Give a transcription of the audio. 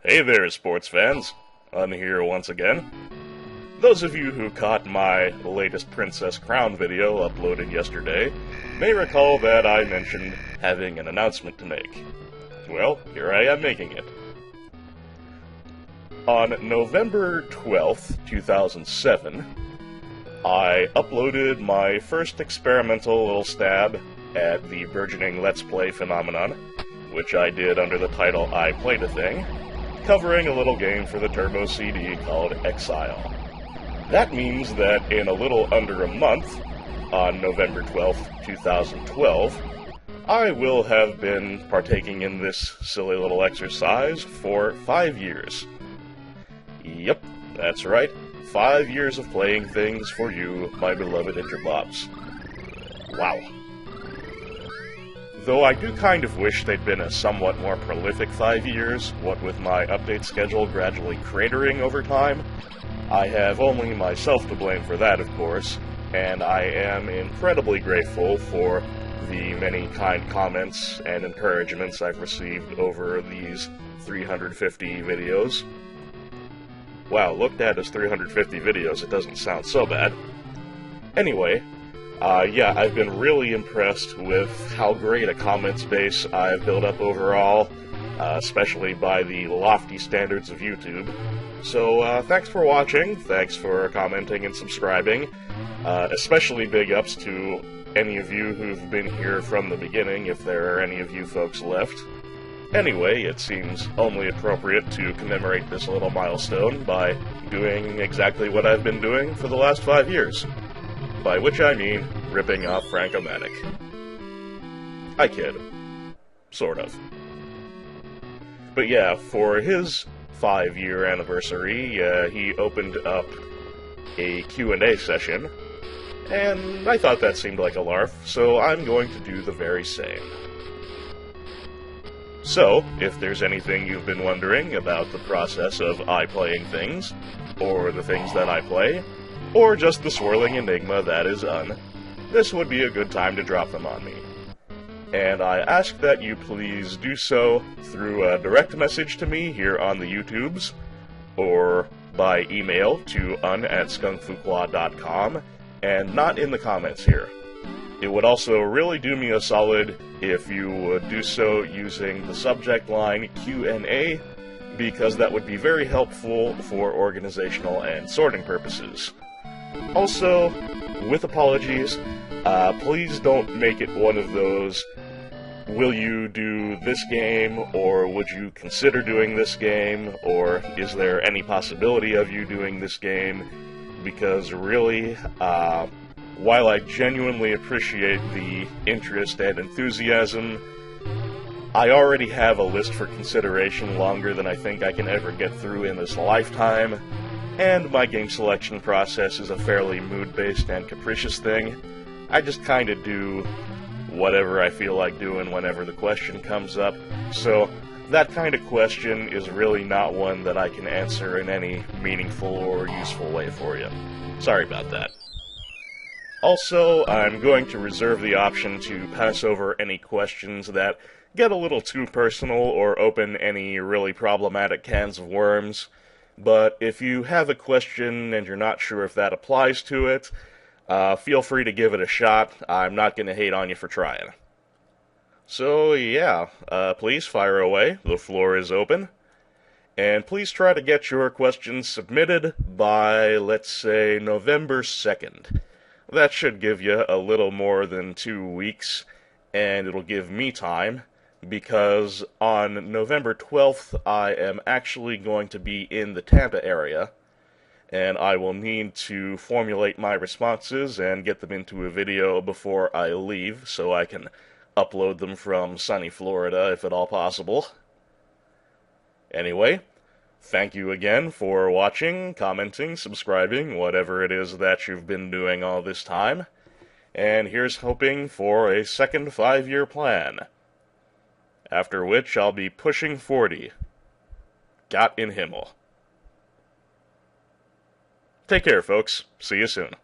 Hey there, sports fans. I'm here once again. Those of you who caught my latest Princess Crown video uploaded yesterday may recall that I mentioned having an announcement to make. Well, here I am making it. On November 12th, 2007, I uploaded my first experimental little stab at the burgeoning Let's Play phenomenon, which I did under the title I Played a Thing, covering a little game for the Turbo CD called Exile. That means that in a little under a month, on November 12th, 2012, I will have been partaking in this silly little exercise for 5 years. Yep, that's right, 5 years of playing things for you, my beloved Interbobs. Wow. Though I do kind of wish they'd been a somewhat more prolific 5 years, what with my update schedule gradually cratering over time, I have only myself to blame for that, of course, and I am incredibly grateful for the many kind comments and encouragements I've received over these 350 videos. Wow, looked at as 350 videos, it doesn't sound so bad. Anyway, yeah, I've been really impressed with how great a comments base I've built up overall, especially by the lofty standards of YouTube. So, thanks for watching, thanks for commenting and subscribing, especially big ups to any of you who've been here from the beginning, if there are any of you folks left. Anyway, it seems only appropriate to commemorate this little milestone by doing exactly what I've been doing for the last 5 years. By which I mean, ripping off Frank-O-Matic. I kid. Sort of. But yeah, for his 5-year anniversary, he opened up a Q&A session, and I thought that seemed like a LARP, so I'm going to do the very same. So, if there's anything you've been wondering about the process of I playing things, or the things that I play, or just the swirling enigma that is this would be a good time to drop them on me. And I ask that you please do so through a direct message to me here on the YouTubes, or by email to un@skunkfuqua.com, and not in the comments here. It would also really do me a solid if you would do so using the subject line Q&A, because that would be very helpful for organizational and sorting purposes. Also, with apologies, please don't make it one of those, will you do this game, or would you consider doing this game, or is there any possibility of you doing this game, because really, while I genuinely appreciate the interest and enthusiasm, I already have a list for consideration longer than I think I can ever get through in this lifetime, and my game selection process is a fairly mood-based and capricious thing. I just kinda do whatever I feel like doing whenever the question comes up, so that kind of question is really not one that I can answer in any meaningful or useful way for you. Sorry about that. Also, I'm going to reserve the option to pass over any questions that get a little too personal or open any really problematic cans of worms, but if you have a question and you're not sure if that applies to it, feel free to give it a shot. I'm not going to hate on you for trying. So, yeah, please fire away. The floor is open. And please try to get your questions submitted by, let's say, November 2nd. That should give you a little more than 2 weeks, and it'll give me time, because on November 12th, I am actually going to be in the Tampa area, and I will need to formulate my responses and get them into a video before I leave, so I can upload them from sunny Florida, if at all possible. Anyway, thank you again for watching, commenting, subscribing, whatever it is that you've been doing all this time, and here's hoping for a second 5-year plan. After which I'll be pushing 40. Gott in Himmel. Take care, folks. See you soon.